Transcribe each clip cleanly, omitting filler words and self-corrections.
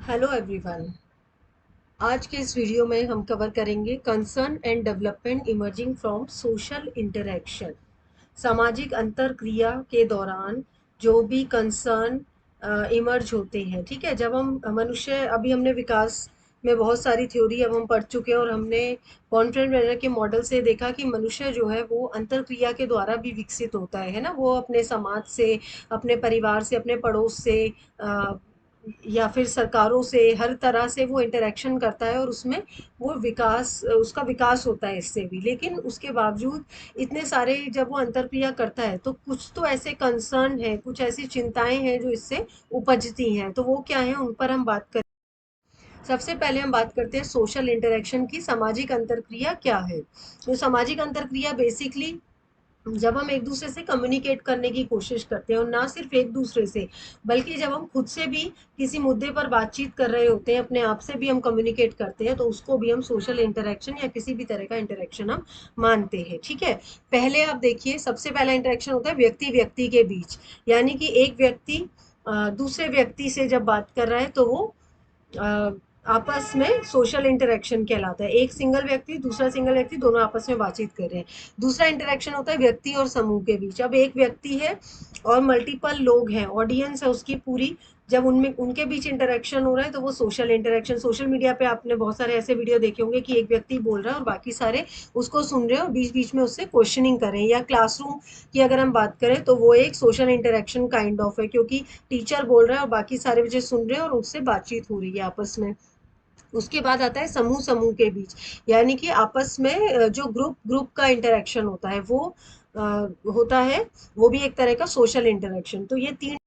Hello everyone. आज के इस वीडियो में हम कवर करेंगे concern and development emerging from social interaction. सामाजिक अंतरक्रिया के दौरान जो भी कंसर्न इमर्ज होते हैं, ठीक है। जब हम मनुष्य, अभी हमने विकास में बहुत सारी थ्योरी अब हम पढ़ चुके हैं और हमने कॉन्फ्रेंट वेनर के मॉडल से देखा कि मनुष्य जो है वो अंतरक्रिया के द्वारा भी विकसित होता है ना। वो अपने समाज से, अपने परिवार से, अपने पड़ोस से, या फिर सरकारों से, हर तरह से वो इंटरेक्शन करता है और उसमें वो विकास, उसका विकास होता है इससे भी। लेकिन उसके बावजूद इतने सारे जब वो अंतरक्रिया करता है तो कुछ तो ऐसे कंसर्न है, कुछ ऐसी चिंताएं हैं जो इससे उपजती हैं। तो वो क्या है, उन पर हम बात करें। सबसे पहले हम बात करते हैं सोशल इंटरेक्शन की। सामाजिक अंतरक्रिया क्या है? तो सामाजिक अंतरक्रिया बेसिकली जब हम एक दूसरे से कम्युनिकेट करने की कोशिश करते हैं, और ना सिर्फ एक दूसरे से, बल्कि जब हम खुद से भी किसी मुद्दे पर बातचीत कर रहे होते हैं, अपने आप से भी हम कम्युनिकेट करते हैं, तो उसको भी हम सोशल इंटरेक्शन या किसी भी तरह का इंटरेक्शन हम मानते हैं, ठीक है। पहले आप देखिए, सबसे पहला इंटरेक्शन होता है व्यक्ति व्यक्ति के बीच। यानी कि एक व्यक्ति दूसरे व्यक्ति से जब बात कर रहा है तो वो अ, आपस में सोशल इंटरेक्शन कहलाता है। एक सिंगल व्यक्ति, दूसरा सिंगल व्यक्ति, दोनों आपस में बातचीत कर रहे हैं। दूसरा इंटरेक्शन होता है व्यक्ति और समूह के बीच। अब एक व्यक्ति है और मल्टीपल लोग हैं, ऑडियंस है उसकी पूरी, जब उनमें उनके बीच इंटरेक्शन हो रहा है तो वो सोशल इंटरेक्शन। सोशल मीडिया पे आपने बहुत सारे ऐसे वीडियो देखे होंगे कि एक व्यक्ति बोल रहा है और बाकी सारे उसको सुन रहे हैं और बीच बीच में उससे क्वेश्चनिंग कर रहे हैं। या क्लासरूम की अगर हम बात करें तो वो एक सोशल इंटरेक्शन काइंड ऑफ है, क्योंकि टीचर बोल रहा है और बाकी सारे बच्चे सुन रहे हैं और उससे बातचीत हो रही है आपस में। उसके बाद आता है समूह समूह के बीच। यानी कि आपस में जो ग्रुप ग्रुप का इंटरेक्शन होता है वो होता है, वो भी एक तरह का सोशल इंटरेक्शन। तो ये तीन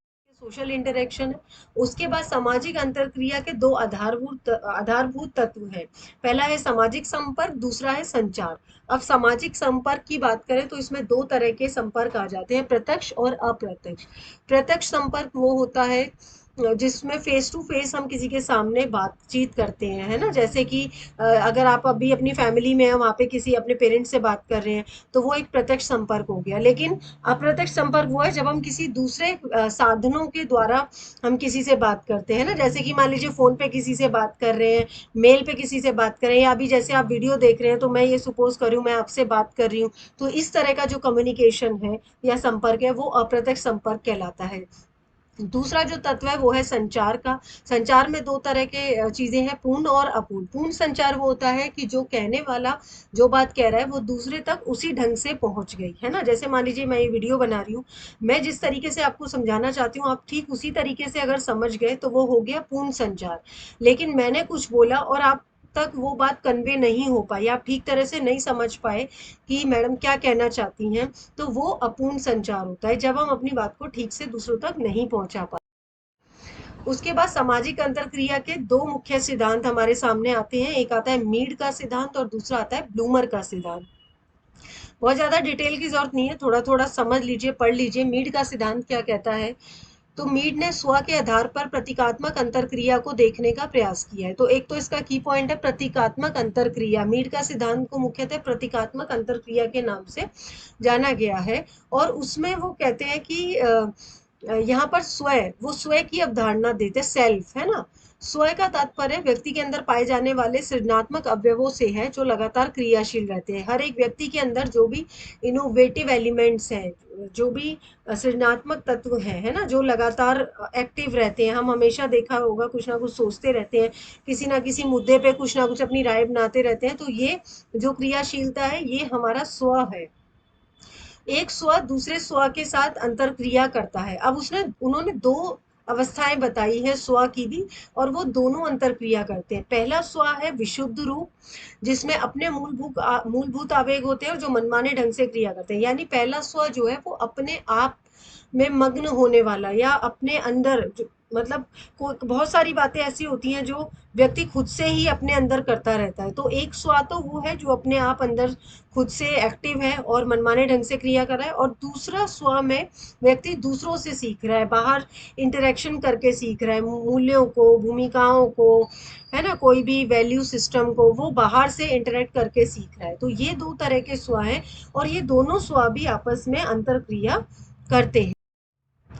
सोशल इंटरेक्शन है। उसके बाद सामाजिक अंतरक्रिया के दो आधारभूत आधारभूत तत्व हैं। पहला है सामाजिक संपर्क, दूसरा है संचार। अब सामाजिक संपर्क की बात करें तो इसमें दो तरह के संपर्क आ जाते हैं, प्रत्यक्ष और अप्रत्यक्ष। प्रत्यक्ष संपर्क वो होता है जिसमें फेस टू फेस हम किसी के सामने बातचीत करते हैं, है ना। जैसे कि अगर आप अभी अपनी फैमिली में हैं, वहाँ पे किसी अपने पेरेंट्स से बात कर रहे हैं, तो वो एक प्रत्यक्ष संपर्क हो गया। लेकिन अप्रत्यक्ष संपर्क वो है जब हम किसी दूसरे साधनों के द्वारा हम किसी से बात करते हैं ना। जैसे कि मान लीजिए फोन पे किसी से बात कर रहे हैं, मेल पे किसी से बात कर रहे हैं, या अभी जैसे आप वीडियो देख रहे हैं तो मैं ये सपोज कर रही हूँ मैं आपसे बात कर रही हूँ। तो इस तरह का जो कम्युनिकेशन है या संपर्क है वो अप्रत्यक्ष संपर्क कहलाता है। दूसरा जो तत्व है वो है संचार का। संचार में दो तरह के चीजें हैं, पूर्ण और अपूर्ण। पूर्ण संचार वो होता है कि जो कहने वाला जो बात कह रहा है वो दूसरे तक उसी ढंग से पहुंच गई, है ना। जैसे मान लीजिए मैं ये वीडियो बना रही हूँ, मैं जिस तरीके से आपको समझाना चाहती हूँ आप ठीक उसी तरीके से अगर समझ गए तो वो हो गया पूर्ण संचार। लेकिन मैंने कुछ बोला और आप तक वो बात कन्वे नहीं हो पाई, आप ठीक तरह से नहीं समझ पाए कि मैडम क्या कहना चाहती हैं, तो वो अपूर्ण संचार होता है, जब हम अपनी बात को ठीक से दूसरों तक नहीं पहुंचा पाते। उसके बाद सामाजिक अंतरक्रिया के दो मुख्य सिद्धांत हमारे सामने आते हैं। एक आता है मीड का सिद्धांत और दूसरा आता है ब्लूमर का सिद्धांत। बहुत ज्यादा डिटेल की जरूरत नहीं है, थोड़ा थोड़ा समझ लीजिए, पढ़ लीजिए। मीड का सिद्धांत क्या कहता है? तो मीड ने स्व के आधार पर प्रतीकात्मक अंतरक्रिया को देखने का प्रयास किया है। तो एक तो इसका की पॉइंट है प्रतीकात्मक अंतरक्रिया। मीड का सिद्धांत को मुख्यतः प्रतीकात्मक अंतरक्रिया के नाम से जाना गया है। और उसमें वो कहते हैं कि यहाँ पर स्वयं, वो स्वयं की अवधारणा देते, सेल्फ, है ना। स्वयं का तात्पर्य व्यक्ति के अंदर पाए जाने वाले सृजनात्मक अवयवों से है जो लगातार क्रियाशील रहते हैं। हर एक व्यक्ति के अंदर जो भी इनोवेटिव एलिमेंट्स हैं, जो भी सृजनात्मक तत्व हैं, है ना, जो लगातार एक्टिव रहते हैं। हम हमेशा देखा होगा कुछ ना कुछ सोचते रहते हैं, किसी ना किसी मुद्दे पे कुछ ना कुछ अपनी राय बनाते रहते हैं। तो ये जो क्रियाशीलता है ये हमारा स्व है। एक स्व दूसरे स्व के साथ अंतरक्रिया करता है। अब उसने उन्होंने दो अवस्थाएं बताई है स्व की भी, और वो दोनों अंतरक्रिया करते हैं। पहला स्व है विशुद्ध रूप, जिसमें अपने मूलभूत आवेग होते हैं और जो मनमाने ढंग से क्रिया करते हैं। यानी पहला स्व जो है वो अपने आप में मग्न होने वाला, या अपने अंदर मतलब बहुत सारी बातें ऐसी होती हैं जो व्यक्ति खुद से ही अपने अंदर करता रहता है। तो एक स्व तो वो है जो अपने आप अंदर खुद से एक्टिव है और मनमाने ढंग से क्रिया कर रहा है। और दूसरा स्व में व्यक्ति दूसरों से सीख रहा है, बाहर इंटरेक्शन करके सीख रहा है, मूल्यों को, भूमिकाओं को, है ना, कोई भी वैल्यू सिस्टम को वो बाहर से इंटरेक्ट करके सीख रहा है। तो ये दो तरह के स्व हैं और ये दोनों स्व भी आपस में अंतर क्रिया करते हैं।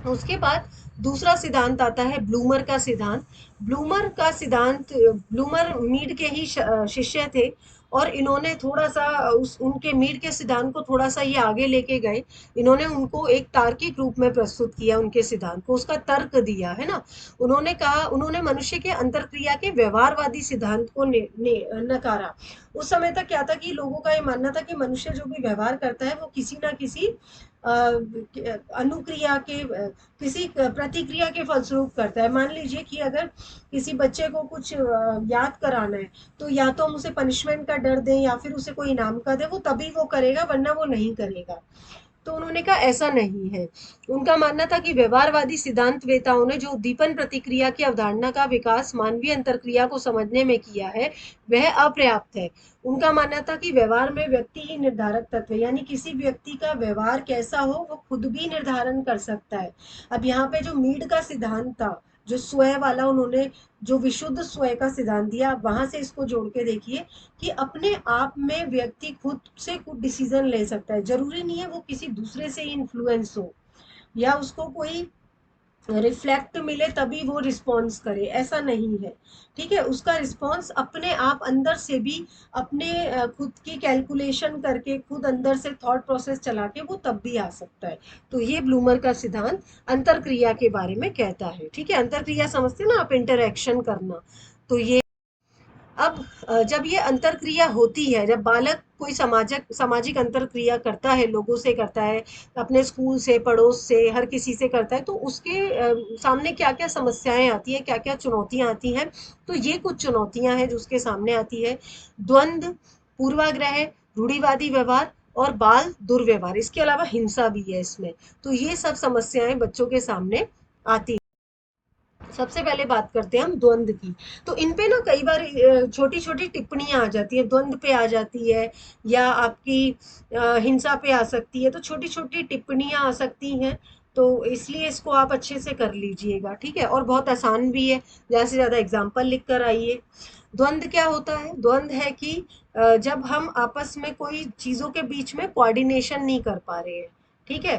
उसके बाद दूसरा सिद्धांत आता है ब्लूमर का सिद्धांत। ब्लूमर मीड के ही शिष्य थे, और इन्होंने थोड़ा सा उस उनके मीड के सिद्धांत को थोड़ा सा ये आगे लेके गए। इन्होंने उनको एक तार्किक रूप में प्रस्तुत किया, उनके सिद्धांत को, उसका तर्क दिया, है ना। उन्होंने मनुष्य के अंतरक्रिया के व्यवहारवादी सिद्धांत को नकारा। उस समय तक क्या था कि लोगों का ये मानना था कि मनुष्य जो भी व्यवहार करता है वो किसी ना किसी अनुक्रिया के किसी प्रतिक्रिया के फलस्वरूप करता है। मान लीजिए कि अगर किसी बच्चे को कुछ याद कराना है, तो या तो हम उसे पनिशमेंट का डर दें या फिर उसे कोई इनाम का दें, वो तभी वो करेगा, वरना वो नहीं करेगा। तो उन्होंने कहा ऐसा नहीं है। उनका मानना था कि व्यवहारवादी सिद्धांतवेताओं ने जो उद्दीपन प्रतिक्रिया की अवधारणा का विकास मानवीय अंतरक्रिया को समझने में किया है, वह अपर्याप्त है। उनका मानना था कि व्यवहार में व्यक्ति ही निर्धारक तत्व है, यानी किसी व्यक्ति का व्यवहार कैसा हो वो खुद भी निर्धारण कर सकता है। अब यहाँ पे जो मीड का सिद्धांत था, जो स्वयं वाला, उन्होंने जो विशुद्ध स्वयं का सिद्धांत दिया, आप वहां से इसको जोड़ के देखिए कि अपने आप में व्यक्ति खुद से कुछ डिसीजन ले सकता है। जरूरी नहीं है वो किसी दूसरे से इन्फ्लुएंस हो या उसको कोई रिफ्लेक्ट मिले तभी वो रिस्पॉन्स करे, ऐसा नहीं है। ठीक है, उसका रिस्पॉन्स अपने आप अंदर से भी, अपने खुद की कैलकुलेशन करके, खुद अंदर से थॉट प्रोसेस चला के वो तब भी आ सकता है। तो ये ब्लूमर का सिद्धांत अंतरक्रिया के बारे में कहता है। ठीक है, अंतरक्रिया समझते हैं ना आप, इंटरेक्शन करना। तो ये अब जब ये अंतरक्रिया होती है, जब बालक कोई सामाजिक सामाजिक अंतरक्रिया करता है, लोगों से करता है, अपने स्कूल से, पड़ोस से, हर किसी से करता है, तो उसके सामने क्या क्या समस्याएं आती हैं, क्या क्या चुनौतियां आती हैं। तो ये कुछ चुनौतियां हैं जो उसके सामने आती है। द्वंद्व, पूर्वाग्रह, रूढ़िवादी व्यवहार और बाल दुर्व्यवहार, इसके अलावा हिंसा भी है इसमें। तो ये सब समस्याएं बच्चों के सामने आती हैं। सबसे पहले बात करते हैं हम द्वंद की। तो इन पे ना कई बार छोटी छोटी टिप्पणियां आ जाती है, द्वंद पे आ जाती है, या आपकी हिंसा पे आ सकती है। तो छोटी छोटी टिप्पणियां आ सकती हैं, तो इसलिए इसको आप अच्छे से कर लीजिएगा। ठीक है, और बहुत आसान भी है, ज़्यादा से ज़्यादा एग्जाम्पल लिख कर आइए। द्वंद क्या होता है? द्वंद है कि जब हम आपस में कोई चीज़ों के बीच में कोऑर्डिनेशन नहीं कर पा रहे हैं। ठीक है,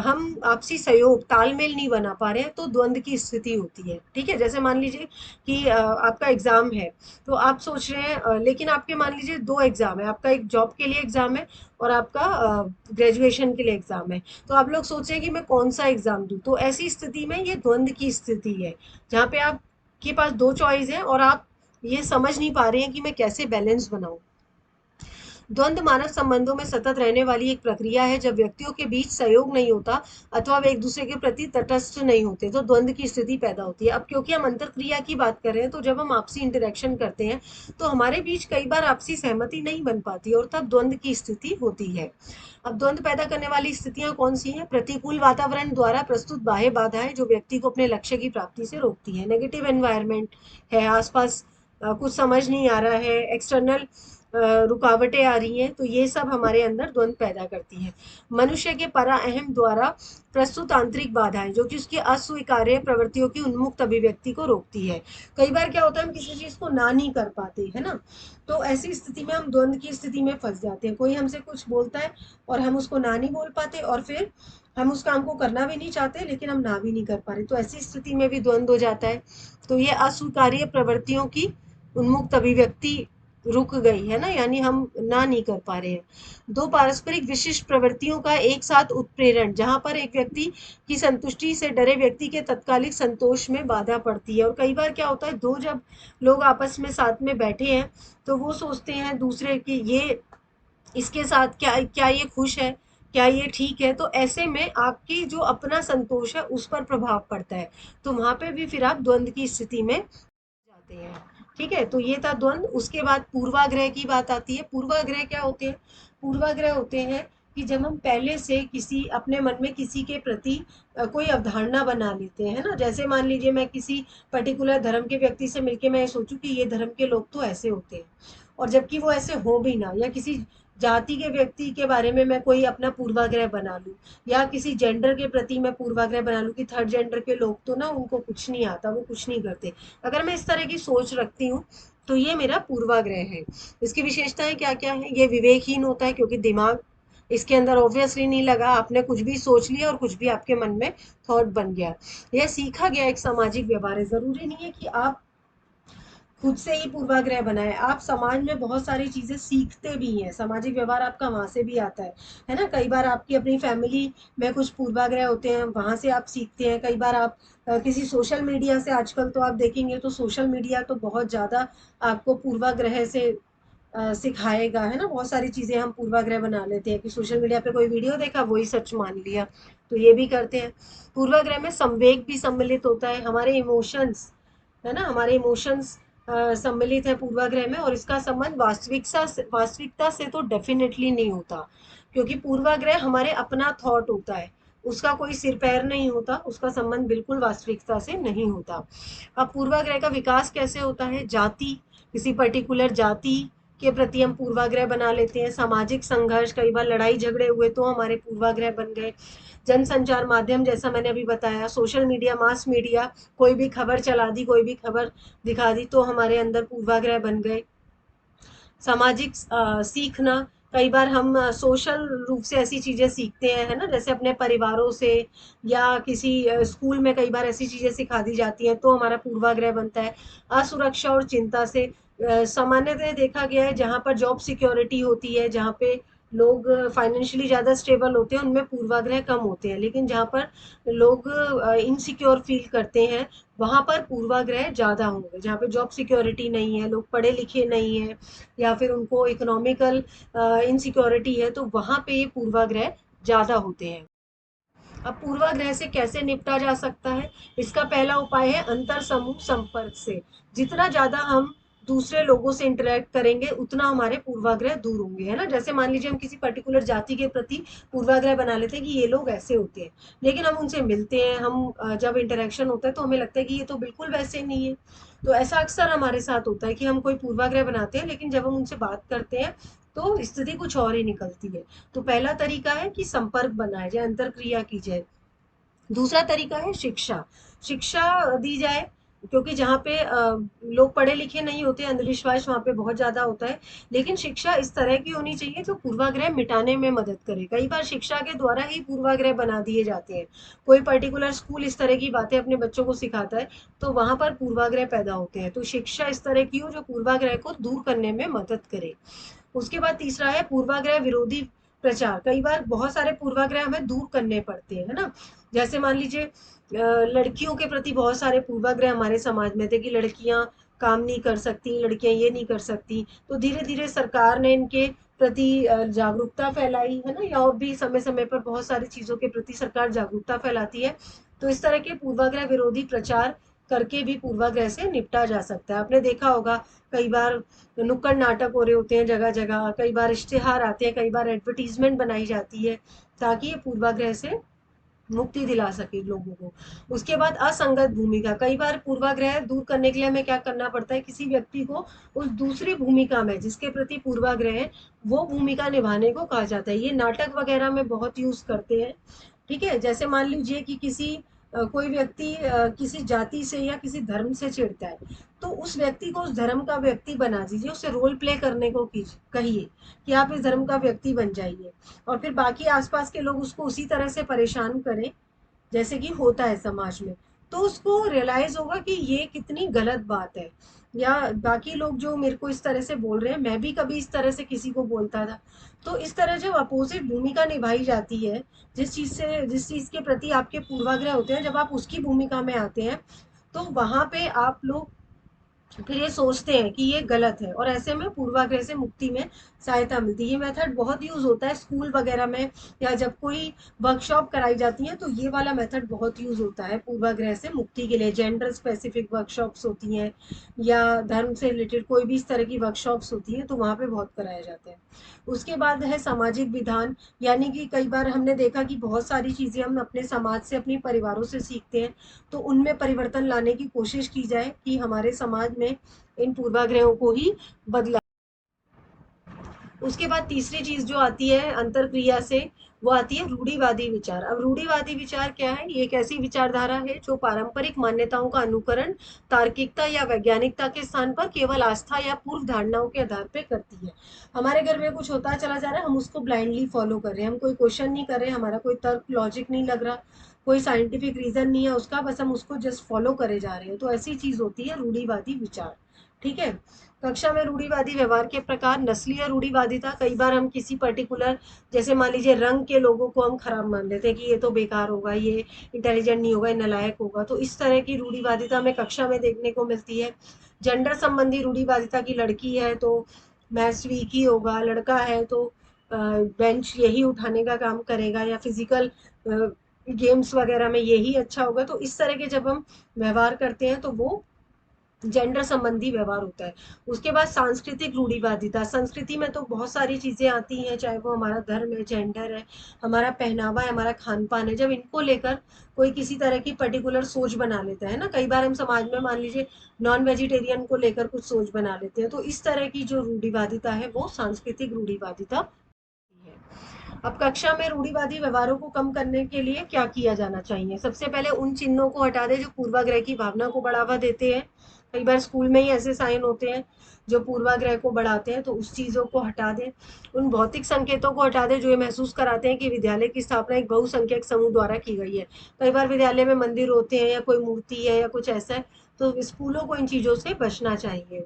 हम आपसी सहयोग, तालमेल नहीं बना पा रहे हैं, तो द्वंद की स्थिति होती है। ठीक है, जैसे मान लीजिए कि आपका एग्जाम है, तो आप सोच रहे हैं, लेकिन आपके मान लीजिए दो एग्जाम है, आपका एक जॉब के लिए एग्जाम है और आपका ग्रेजुएशन के लिए एग्जाम है। तो आप लोग सोच रहे हैं कि मैं कौन सा एग्जाम दूं। तो ऐसी स्थिति में ये द्वंद की स्थिति है, जहाँ पे आपके पास दो चॉइस है और आप ये समझ नहीं पा रहे हैं कि मैं कैसे बैलेंस बनाऊं। द्वंद्व मानव संबंधों में सतत रहने वाली एक प्रक्रिया है। जब व्यक्तियों के बीच सहयोग नहीं होता अथवा वे एक दूसरे के प्रति तटस्थ नहीं होते, तो द्वंद्व की स्थिति पैदा होती है। अब क्योंकि हम अंतरक्रिया की बात कर रहे हैं, तो जब हम आपसी इंटरेक्शन करते हैं, तो हमारे बीच कई बार आपसी सहमति नहीं बन पाती और तब द्वंद्व की स्थिति होती है। अब द्वंद्व पैदा करने वाली स्थितियां कौन सी हैं? प्रतिकूल वातावरण द्वारा प्रस्तुत बाह्य बाधाएं जो व्यक्ति को अपने लक्ष्य की प्राप्ति से रोकती है। नेगेटिव एनवायरनमेंट है, आसपास कुछ समझ नहीं आ रहा है, एक्सटर्नल रुकावटें आ रही हैं, तो ये सब हमारे अंदर द्वंद्व पैदा करती हैं। मनुष्य के परा अहम द्वारा प्रस्तुत आंतरिक बाधाएं जो कि उसकी अस्वीकार्य प्रवृत्तियों की उन्मुक्त अभिव्यक्ति को रोकती है। कई बार क्या होता है, हम किसी चीज को ना नहीं कर पाते, है ना। तो ऐसी स्थिति में हम द्वंद्व की स्थिति में फंस जाते हैं। कोई हमसे कुछ बोलता है और हम उसको ना नहीं बोल पाते, और फिर हम उस काम को करना भी नहीं चाहते लेकिन हम ना भी नहीं कर पा रहे, तो ऐसी स्थिति में भी द्वंद्व हो जाता है। तो ये अस्वीकार्य प्रवृत्तियों की उन्मुक्त अभिव्यक्ति रुक गई है ना, यानी हम ना नहीं कर पा रहे हैं। दो पारस्परिक विशिष्ट प्रवृत्तियों का एक साथ उत्प्रेरण, जहां पर एक व्यक्ति की संतुष्टि से डरे व्यक्ति के तत्कालिक संतोष में बाधा पड़ती है। और कई बार क्या होता है, दो जब लोग आपस में साथ में बैठे हैं, तो वो सोचते हैं दूसरे की, ये इसके साथ क्या क्या ये खुश है, क्या ये ठीक है, तो ऐसे में आपकी जो अपना संतोष है उस पर प्रभाव पड़ता है। तो वहां पे भी फिर आप द्वंद्व की स्थिति में जाते हैं। ठीक है, तो ये था द्वंद्व। उसके बाद पूर्वाग्रह की बात आती है। पूर्वाग्रह क्या होते हैं? पूर्वाग्रह होते हैं कि जब हम पहले से किसी अपने मन में किसी के प्रति कोई अवधारणा बना लेते हैं, है ना। जैसे मान लीजिए मैं किसी पर्टिकुलर धर्म के व्यक्ति से मिलके मैं सोचूं कि ये धर्म के लोग तो ऐसे होते हैं, और जबकि वो ऐसे हो भी ना, या किसी जाति के व्यक्ति के बारे में मैं कोई अपना पूर्वाग्रह बना लूं, या किसी जेंडर के प्रति मैं पूर्वाग्रह बना लूं कि थर्ड जेंडर के लोग तो ना, उनको कुछ नहीं आता, वो कुछ नहीं करते। अगर मैं इस तरह की सोच रखती हूँ, तो ये मेरा पूर्वाग्रह है। इसकी विशेषताएं क्या क्या है? ये विवेकहीन होता है, क्योंकि दिमाग इसके अंदर ऑब्वियसली नहीं लगा, आपने कुछ भी सोच लिया और कुछ भी आपके मन में थॉट बन गया। यह सीखा गया एक सामाजिक व्यवहार है। ज़रूरी नहीं है कि आप खुद से ही पूर्वाग्रह बनाए, आप समाज में बहुत सारी चीज़ें सीखते भी हैं, सामाजिक व्यवहार आपका वहाँ से भी आता है ना? कई बार आपकी अपनी फैमिली में कुछ पूर्वाग्रह होते हैं, वहाँ से आप सीखते हैं। कई बार आप किसी सोशल मीडिया से, आजकल तो आप देखेंगे तो सोशल मीडिया तो बहुत ज़्यादा आपको पूर्वाग्रह से सिखाएगा, है ना? बहुत सारी चीज़ें हम पूर्वाग्रह बना लेते हैं कि सोशल मीडिया पे कोई वीडियो देखा, वही सच मान लिया, तो ये भी करते हैं। पूर्वाग्रह में संवेग भी सम्मिलित होता है, हमारे इमोशंस, है ना? हमारे इमोशंस सम्मिलित है पूर्वाग्रह में, और इसका संबंध वास्तविकता से तो डेफिनेटली नहीं होता, क्योंकि पूर्वाग्रह हमारे अपना थॉट होता है, उसका कोई सिर पैर नहीं होता, उसका संबंध बिल्कुल वास्तविकता से नहीं होता। अब पूर्वाग्रह का विकास कैसे होता है? जाति, किसी पर्टिकुलर जाति के प्रति हम पूर्वाग्रह बना लेते हैं। सामाजिक संघर्ष, कई बार लड़ाई झगड़े हुए तो हमारे पूर्वाग्रह बन गए। जनसंचार माध्यम, जैसा मैंने अभी बताया, सोशल मीडिया, मास मीडिया, कोई भी खबर चला दी, कोई भी खबर दिखा दी, तो हमारे अंदर पूर्वाग्रह बन गए। सामाजिक सीखना, कई बार हम सोशल रूप से ऐसी चीज़ें सीखते हैं, है ना? जैसे अपने परिवारों से या किसी स्कूल में कई बार ऐसी चीज़ें सिखा दी जाती हैं, तो हमारा पूर्वाग्रह बनता है। असुरक्षा और चिंता से, सामान्यतः देखा गया है जहाँ पर जॉब सिक्योरिटी होती है, जहाँ पे लोग फाइनेंशियली ज़्यादा स्टेबल होते हैं, उनमें पूर्वाग्रह कम होते हैं, लेकिन जहाँ पर लोग इनसिक्योर फील करते हैं, वहाँ पर पूर्वाग्रह ज़्यादा होंगे। जहाँ पे जॉब सिक्योरिटी नहीं है, लोग पढ़े लिखे नहीं हैं, या फिर उनको इकोनॉमिकल इनसिक्योरिटी है, तो वहाँ पे ये पूर्वाग्रह ज़्यादा होते हैं। अब पूर्वाग्रह से कैसे निपटा जा सकता है? इसका पहला उपाय है अंतर समूह संपर्क से। जितना ज़्यादा हम दूसरे लोगों से इंटरेक्ट करेंगे, उतना हमारे पूर्वाग्रह दूर होंगे, है ना? जैसे मान लीजिए हम किसी पर्टिकुलर जाति के प्रति पूर्वाग्रह बना लेते हैं कि ये लोग ऐसे होते हैं, लेकिन हम उनसे मिलते हैं, हम जब इंटरेक्शन होता है तो हमें लगता है कि ये तो बिल्कुल वैसे नहीं है। तो ऐसा अक्सर हमारे साथ होता है कि हम कोई पूर्वाग्रह बनाते हैं, लेकिन जब हम उनसे बात करते हैं तो स्थिति कुछ और ही निकलती है। तो पहला तरीका है कि संपर्क बनाया जाए, अंतर क्रिया की जाए। दूसरा तरीका है शिक्षा। शिक्षा दी जाए, क्योंकि जहाँ पे लोग पढ़े लिखे नहीं होते, अंधविश्वास वहाँ पे बहुत ज़्यादा होता है। लेकिन शिक्षा इस तरह की होनी चाहिए जो पूर्वाग्रह मिटाने में मदद करे। कई बार शिक्षा के द्वारा ही पूर्वाग्रह बना दिए जाते हैं। कोई पर्टिकुलर स्कूल इस तरह की बातें अपने बच्चों को सिखाता है, तो वहाँ पर पूर्वाग्रह पैदा होते हैं। तो शिक्षा इस तरह की हो जो पूर्वाग्रह को दूर करने में मदद करे। उसके बाद तीसरा है पूर्वाग्रह विरोधी प्रचार। कई बार बहुत सारे पूर्वाग्रह हमें दूर करने पड़ते हैं, है ना? जैसे मान लीजिए लड़कियों के प्रति बहुत सारे पूर्वाग्रह हमारे समाज में थे कि लड़कियां काम नहीं कर सकती, लड़कियां ये नहीं कर सकती। तो धीरे धीरे सरकार ने इनके प्रति जागरूकता फैलाई, है ना? या और भी समय समय पर बहुत सारी चीजों के प्रति सरकार जागरूकता फैलाती है। तो इस तरह के पूर्वाग्रह विरोधी प्रचार करके भी पूर्वाग्रह से निपटा जा सकता है। आपने देखा होगा कई बार नुक्कड़ नाटक हो रहे होते हैं जगह जगह, कई बार इश्तिहार आते हैं, कई बार एडवर्टीजमेंट बनाई जाती है, ताकि ये पूर्वाग्रह से मुक्ति दिला सके लोगों को। उसके बाद असंगत भूमिका, कई बार पूर्वाग्रह दूर करने के लिए हमें क्या करना पड़ता है, किसी व्यक्ति को उस दूसरी भूमिका में जिसके प्रति पूर्वाग्रह है, वो भूमिका निभाने को कहा जाता है। ये नाटक वगैरह में बहुत यूज करते हैं। ठीक है? जैसे मान लीजिए कि कोई व्यक्ति किसी जाति से या किसी धर्म से चिढ़ता है, तो उस व्यक्ति को उस धर्म का व्यक्ति बना दीजिए, उसे रोल प्ले करने को कहिए कि आप इस धर्म का व्यक्ति बन जाइए, और फिर बाकी आसपास के लोग उसको उसी तरह से परेशान करें जैसे कि होता है समाज में। तो उसको रियलाइज होगा कि ये कितनी गलत बात है, या बाकी लोग जो मेरे को इस तरह से बोल रहे हैं, मैं भी कभी इस तरह से किसी को बोलता था। तो इस तरह जब अपोजिट भूमिका निभाई जाती है, जिस चीज के प्रति आपके पूर्वाग्रह होते हैं, जब आप उसकी भूमिका में आते हैं, तो वहां पे आप लोग फिर ये सोचते हैं कि ये गलत है, और ऐसे में पूर्वाग्रह से मुक्ति में सहायता मिलती है। ये मेथड बहुत यूज होता है स्कूल वगैरह में, या जब कोई वर्कशॉप कराई जाती है तो ये वाला मेथड बहुत यूज होता है पूर्वाग्रह से मुक्ति के लिए। जेंडर स्पेसिफिक वर्कशॉप्स होती हैं, या धर्म से रिलेटेड कोई भी इस तरह की वर्कशॉप्स होती है, तो वहाँ पे बहुत कराया जाता है। उसके बाद है सामाजिक विधान, यानी कि कई बार हमने देखा कि बहुत सारी चीजें हम अपने समाज से, अपने परिवारों से सीखते हैं, तो उनमें परिवर्तन लाने की कोशिश की जाए कि हमारे समाज में इन पूर्वाग्रहों को ही बदला। उसके बाद तीसरी चीज जो आती है अंतर क्रिया से, वो आती है रूढ़िवादी विचार। अब रूढ़िवादी विचार क्या है? ये एक ऐसी विचारधारा है जो पारंपरिक मान्यताओं का अनुकरण तार्किकता या वैज्ञानिकता के स्थान पर केवल आस्था या पूर्व धारणाओं के आधार पर करती है। हमारे घर में कुछ होता चला जा रहा है, हम उसको ब्लाइंडली फॉलो कर रहे हैं, हम कोई क्वेश्चन नहीं कर रहे, हमारा कोई तर्क लॉजिक नहीं लग रहा, कोई साइंटिफिक रीजन नहीं है उसका, बस हम उसको जस्ट फॉलो करे जा रहे हैं। तो ऐसी चीज होती है रूढ़िवादी विचार। ठीक है। कक्षा में रूढ़िवादी व्यवहार के प्रकार। नस्लीय रूढ़िवादिता। कई बार हम किसी पर्टिकुलर, जैसे मान लीजिए रंग के लोगों को हम खराब मान लेते हैं कि ये तो बेकार होगा, ये इंटेलिजेंट नहीं होगा, ये नालायक होगा। तो इस तरह की रूढ़िवादिता हमें कक्षा में देखने को मिलती है। जेंडर संबंधी रूढ़िवादिता की लड़की है तो मैथ्स वीक ही होगा, लड़का है तो बेंच यही उठाने का काम करेगा, या फिजिकल गेम्स वगैरह में यही अच्छा होगा। तो इस तरह के जब हम व्यवहार करते हैं तो वो जेंडर संबंधी व्यवहार होता है। उसके बाद सांस्कृतिक रूढ़िवादिता। संस्कृति में तो बहुत सारी चीजें आती हैं, चाहे वो हमारा धर्म है, जेंडर है, हमारा पहनावा है, हमारा खान पान है। जब इनको लेकर कोई किसी तरह की पर्टिकुलर सोच बना लेता है ना, कई बार हम समाज में मान लीजिए नॉन वेजिटेरियन को लेकर कुछ सोच बना लेते हैं, तो इस तरह की जो रूढ़िवादिता है वो सांस्कृतिक रूढ़िवादिता है। अब कक्षा में रूढ़िवादी व्यवहारों को कम करने के लिए क्या किया जाना चाहिए? सबसे पहले उन चिन्हों को हटा दें जो पूर्वाग्रह की भावना को बढ़ावा देते हैं। कई बार स्कूल में ही ऐसे साइन होते हैं जो पूर्वाग्रह को बढ़ाते हैं, तो उस चीजों को हटा दें। उन भौतिक संकेतों को हटा दें जो ये महसूस कराते हैं कि विद्यालय की स्थापना एक बहुसंख्यक समूह द्वारा की गई है। कई बार विद्यालय में मंदिर होते हैं या कोई मूर्ति है या कुछ ऐसा है, तो स्कूलों को इन चीजों से बचना चाहिए।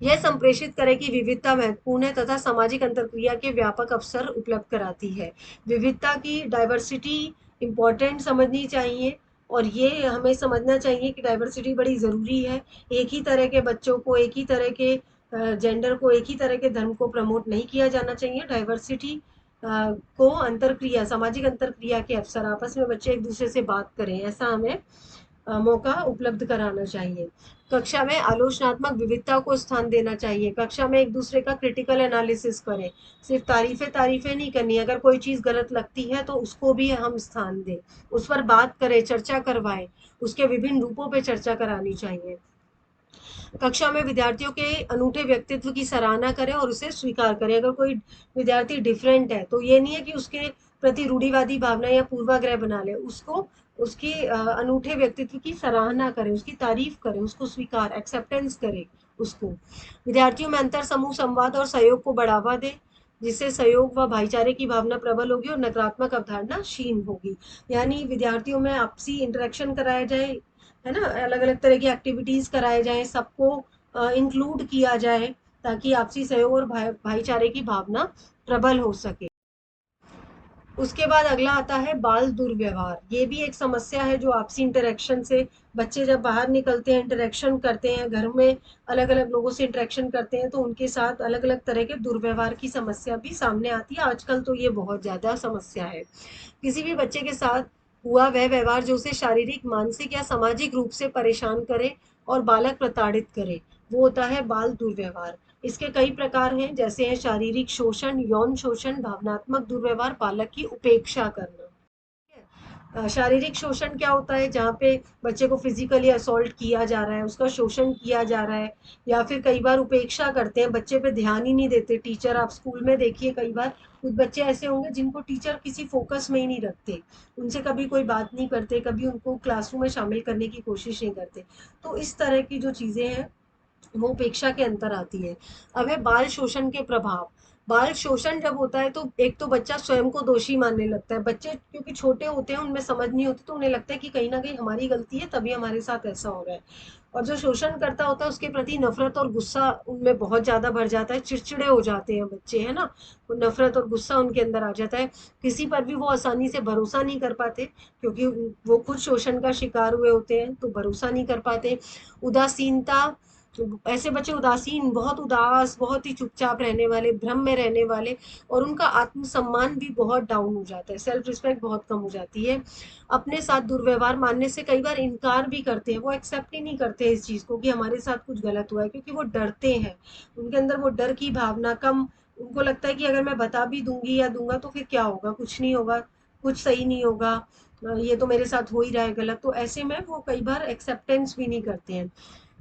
यह संप्रेषित करे कि विविधता महत्वपूर्ण है तथा सामाजिक अंतरक्रिया के व्यापक अवसर उपलब्ध कराती है। विविधता की, डाइवर्सिटी इम्पोर्टेंट समझनी चाहिए, और ये हमें समझना चाहिए कि डाइवर्सिटी बड़ी ज़रूरी है। एक ही तरह के बच्चों को, एक ही तरह के जेंडर को, एक ही तरह के धर्म को प्रमोट नहीं किया जाना चाहिए। डाइवर्सिटी को अंतरक्रिया, सामाजिक अंतरक्रिया के अवसर, आपस में बच्चे एक दूसरे से बात करें, ऐसा हमें मौका उपलब्ध कराना चाहिए। कक्षा में आलोचनात्मक विविधता को स्थान देना चाहिए। कक्षा में एक दूसरे का क्रिटिकल एनालिसिस करें। सिर्फ तारीफें तारीफें नहीं करनी, अगर कोई चीज़ गलत लगती है तो उसको भी हम स्थान दें, उस पर बात करें, चर्चा करवाएं, उसके विभिन्न रूपों पर चर्चा करानी चाहिए। कक्षा में विद्यार्थियों के अनूठे व्यक्तित्व की सराहना करें और उसे स्वीकार करें। अगर कोई विद्यार्थी डिफरेंट है तो ये नहीं है कि उसके प्रति रूढ़िवादी भावना या पूर्वाग्रह बना ले, उसको उसकी अनूठे व्यक्तित्व की सराहना करें, उसकी तारीफ करें, उसको स्वीकार, एक्सेप्टेंस करें उसको। विद्यार्थियों में अंतर समूह संवाद और सहयोग को बढ़ावा दें, जिससे सहयोग व भाईचारे की भावना प्रबल होगी और नकारात्मक अवधारणा क्षीण होगी। यानी विद्यार्थियों में आपसी इंटरेक्शन कराया जाए, है ना, अलग अलग तरह की एक्टिविटीज कराए जाएं, सबको इंक्लूड किया जाए, ताकि आपसी सहयोग और भाईचारे की भावना प्रबल हो सके। उसके बाद अगला आता है बाल दुर्व्यवहार। ये भी एक समस्या है जो आपसी इंटरेक्शन से, बच्चे जब बाहर निकलते हैं, इंटरेक्शन करते हैं, घर में अलग अलग लोगों से इंटरेक्शन करते हैं, तो उनके साथ अलग अलग तरह के दुर्व्यवहार की समस्या भी सामने आती है। आजकल तो ये बहुत ज़्यादा समस्या है। किसी भी बच्चे के साथ हुआ वह व्यवहार जो उसे शारीरिक, मानसिक या सामाजिक रूप से परेशान करे और बालक प्रताड़ित करे, वो होता है बाल दुर्व्यवहार। इसके कई प्रकार हैं, जैसे है शारीरिक शोषण, यौन शोषण, भावनात्मक दुर्व्यवहार, बालक की उपेक्षा करना। शारीरिक शोषण क्या होता है? जहाँ पे बच्चे को फिजिकली असॉल्ट किया जा रहा है, उसका शोषण किया जा रहा है, या फिर कई बार उपेक्षा करते हैं, बच्चे पे ध्यान ही नहीं देते टीचर। आप स्कूल में देखिए, कई बार कुछ बच्चे ऐसे होंगे जिनको टीचर किसी फोकस में ही नहीं रखते, उनसे कभी कोई बात नहीं करते, कभी उनको क्लासरूम में शामिल करने की कोशिश नहीं करते। तो इस तरह की जो चीज़ें हैं वो उपेक्षा के अंतर आती है। अब है बाल शोषण के प्रभाव। बाल शोषण जब होता है तो एक तो बच्चा स्वयं को दोषी मानने लगता है। बच्चे क्योंकि छोटे होते हैं, उनमें समझ नहीं होती, तो उन्हें लगता है कि कहीं ना कहीं हमारी गलती है तभी हमारे साथ ऐसा हो रहा है। और जो शोषण करता होता है उसके प्रति नफरत और गुस्सा उनमें बहुत ज्यादा भर जाता है, चिड़चिड़े हो जाते हैं बच्चे, है ना, वो नफरत और गुस्सा उनके अंदर आ जाता है। किसी पर भी वो आसानी से भरोसा नहीं कर पाते, क्योंकि वो खुद शोषण का शिकार हुए होते हैं, तो भरोसा नहीं कर पाते। उदासीनता, तो ऐसे बच्चे उदासीन, बहुत उदास, बहुत ही चुपचाप रहने वाले, भ्रम में रहने वाले, और उनका आत्मसम्मान भी बहुत डाउन हो जाता है, सेल्फ रिस्पेक्ट बहुत कम हो जाती है। अपने साथ दुर्व्यवहार मानने से कई बार इनकार भी करते हैं, वो एक्सेप्ट ही नहीं करते इस चीज़ को कि हमारे साथ कुछ गलत हुआ है, क्योंकि वो डरते हैं। उनके अंदर वो डर की भावना कम, उनको लगता है कि अगर मैं बता भी दूंगी या दूंगा तो फिर क्या होगा, कुछ नहीं होगा, कुछ सही नहीं होगा, ये तो मेरे साथ हो ही रहा है गलत। तो ऐसे में वो कई बार एक्सेप्टेंस भी नहीं करते हैं।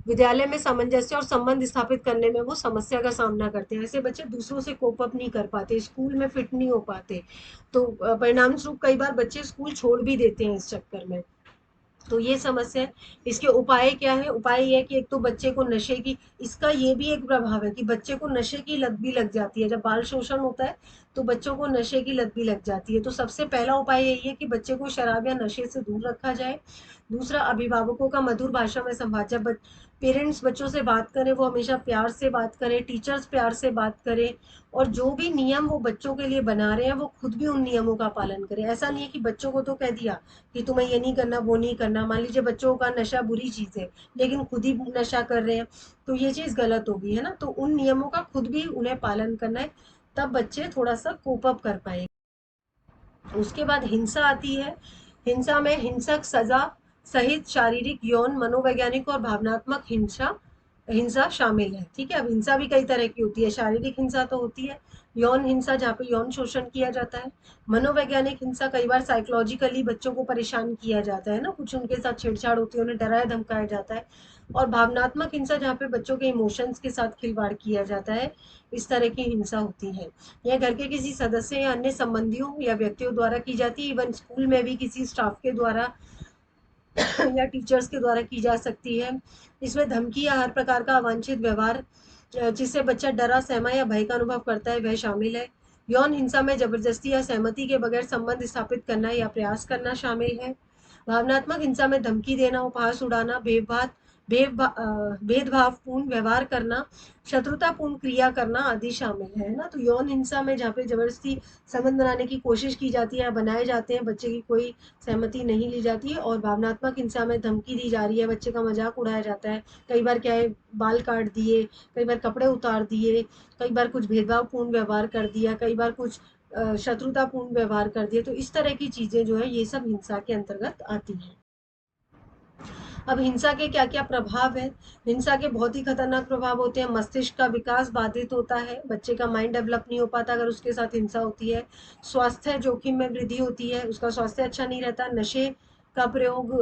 विद्यालय में सामंजस्य और संबंध स्थापित करने में वो समस्या का सामना करते हैं। ऐसे बच्चे दूसरों से कोप अप नहीं कर पाते, स्कूल में फिट नहीं हो पाते, तो परिणाम स्वरूप कई बार बच्चे स्कूल छोड़ भी देते हैं इस चक्कर में। तो ये समस्या है। इसके उपाय क्या है? उपाय ये है कि एक तो बच्चे को नशे की, इसका ये भी एक प्रभाव है कि बच्चे को नशे की लत भी लग जाती है। जब बाल शोषण होता है तो बच्चों को नशे की लत भी लग जाती है। तो सबसे पहला उपाय यही है कि बच्चे को शराब या नशे से दूर रखा जाए। दूसरा, अभिभावकों का मधुर भाषा में संवाद। जब पेरेंट्स बच्चों से बात करें वो हमेशा प्यार से बात करें, टीचर्स प्यार से बात करें, और जो भी नियम वो बच्चों के लिए बना रहे हैं वो खुद भी उन नियमों का पालन करें। ऐसा नहीं है कि बच्चों को तो कह दिया कि तुम्हें ये नहीं करना, वो नहीं करना। मान लीजिए बच्चों का नशा बुरी चीज़ है लेकिन खुद ही नशा कर रहे हैं, तो ये चीज़ गलत होगी, है ना। तो उन नियमों का खुद भी उन्हें पालन करना है, तब बच्चे थोड़ा सा कोप अप कर पाएंगे। उसके बाद हिंसा आती है। हिंसा में हिंसक सजा सहित शारीरिक, यौन, मनोवैज्ञानिक और भावनात्मक हिंसा हिंसा शामिल है। ठीक है, अब हिंसा भी कई तरह की होती है। शारीरिक हिंसा तो होती है, यौन हिंसा जहाँ पे यौन शोषण किया जाता है, मनोवैज्ञानिक हिंसा कई बार साइकोलॉजिकली बच्चों को परेशान किया जाता है ना, कुछ उनके साथ छेड़छाड़ होती है, उन्हें डराया धमकाया जाता है, और भावनात्मक हिंसा जहाँ पे बच्चों के इमोशंस के साथ खिलवाड़ किया जाता है, इस तरह की हिंसा होती है। यह घर के किसी सदस्य या अन्य संबंधियों या व्यक्तियों द्वारा की जाती है। इवन स्कूल में भी किसी स्टाफ के द्वारा या टीचर्स के द्वारा की जा सकती है। इसमें धमकी या हर प्रकार का अवांछित व्यवहार जिससे बच्चा डरा, सहमा या भय का अनुभव करता है, वह शामिल है। यौन हिंसा में जबरदस्ती या सहमति के बगैर संबंध स्थापित करना या प्रयास करना शामिल है। भावनात्मक हिंसा में धमकी देना, उपहास उड़ाना, भेदभावपूर्ण व्यवहार करना, शत्रुतापूर्ण क्रिया करना आदि शामिल है ना। तो यौन हिंसा में जहाँ पे जबरदस्ती संबंध बनाने की कोशिश की जाती है या बनाए जाते हैं, बच्चे की कोई सहमति नहीं ली जाती है। और भावनात्मक हिंसा में धमकी दी जा रही है, बच्चे का मजाक उड़ाया जाता है। कई बार क्या है, बाल काट दिए, कई बार कपड़े उतार दिए, कई बार कुछ भेदभावपूर्ण व्यवहार कर दिया, कई बार कुछ शत्रुतापूर्ण व्यवहार कर दिए। तो इस तरह की चीजें जो है ये सब हिंसा के अंतर्गत आती हैं। अब हिंसा के क्या क्या प्रभाव है? हिंसा के बहुत ही खतरनाक प्रभाव होते हैं। मस्तिष्क का विकास बाधित होता है, बच्चे का माइंड डेवलप नहीं हो पाता अगर उसके साथ हिंसा होती है। स्वास्थ्य जोखिम में वृद्धि होती है, उसका स्वास्थ्य अच्छा नहीं रहता। नशे का प्रयोग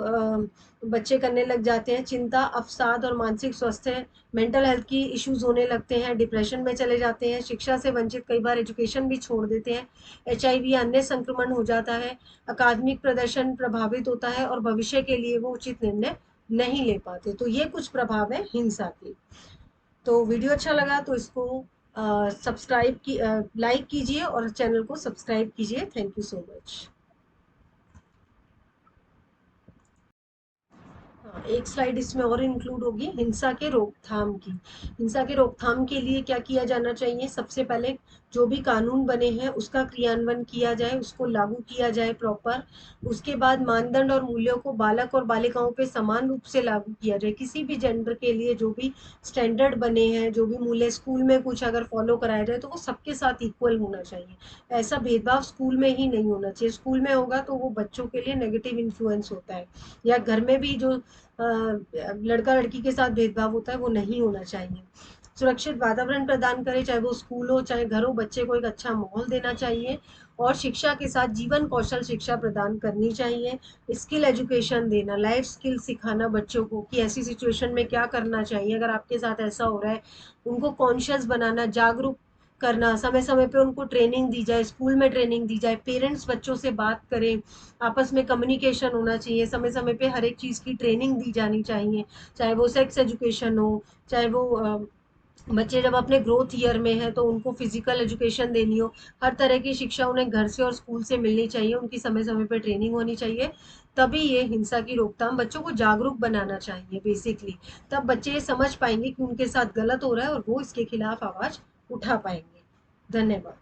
बच्चे करने लग जाते हैं। चिंता, अवसाद और मानसिक स्वास्थ्य, मेंटल हेल्थ की इश्यूज होने लगते हैं। डिप्रेशन में चले जाते हैं। शिक्षा से वंचित, कई बार एजुकेशन भी छोड़ देते हैं। HIV या अन्य संक्रमण हो जाता है। अकादमिक प्रदर्शन प्रभावित होता है और भविष्य के लिए वो उचित निर्णय नहीं ले पाते। तो ये कुछ प्रभाव है हिंसा के। तो वीडियो अच्छा लगा तो इसको सब्सक्राइब की लाइक कीजिए और चैनल को सब्सक्राइब कीजिए। Thank you so much. हाँ, एक स्लाइड इसमें और इंक्लूड होगी हिंसा के रोकथाम की। हिंसा के रोकथाम के लिए क्या किया जाना चाहिए? सबसे पहले जो भी कानून बने हैं उसका क्रियान्वयन किया जाए, उसको लागू किया जाए प्रॉपर। उसके बाद मानदंड और मूल्यों को बालक और बालिकाओं पे समान रूप से लागू किया जाए। किसी भी जेंडर के लिए जो भी स्टैंडर्ड बने हैं, जो भी मूल्य स्कूल में कुछ अगर फॉलो कराया जाए तो वो सबके साथ इक्वल होना चाहिए। ऐसा भेदभाव स्कूल में ही नहीं होना चाहिए। स्कूल में होगा तो वो बच्चों के लिए नेगेटिव इन्फ्लुएंस होता है। या घर में भी जो लड़का लड़की के साथ भेदभाव होता है वो नहीं होना चाहिए। सुरक्षित वातावरण प्रदान करें, चाहे वो स्कूल हो चाहे घर हो, बच्चे को एक अच्छा माहौल देना चाहिए। और शिक्षा के साथ जीवन कौशल शिक्षा प्रदान करनी चाहिए। स्किल एजुकेशन देना, लाइफ स्किल सिखाना बच्चों को कि ऐसी सिचुएशन में क्या करना चाहिए अगर आपके साथ ऐसा हो रहा है। उनको कॉन्शियस बनाना, जागरूक करना, समय समय पे उनको ट्रेनिंग दी जाए, स्कूल में ट्रेनिंग दी जाए। पेरेंट्स बच्चों से बात करें, आपस में कम्युनिकेशन होना चाहिए। समय समय पे हर एक चीज़ की ट्रेनिंग दी जानी चाहिए, चाहे वो सेक्स एजुकेशन हो, चाहे वो बच्चे जब अपने ग्रोथ ईयर में है तो उनको फिजिकल एजुकेशन देनी हो। हर तरह की शिक्षा उन्हें घर से और स्कूल से मिलनी चाहिए, उनकी समय समय पे ट्रेनिंग होनी चाहिए। तभी ये हिंसा की रोकथाम, बच्चों को जागरूक बनाना चाहिए बेसिकली। तब बच्चे ये समझ पाएंगे कि उनके साथ गलत हो रहा है और वो इसके खिलाफ आवाज़ उठा पाएंगे। धन्यवाद।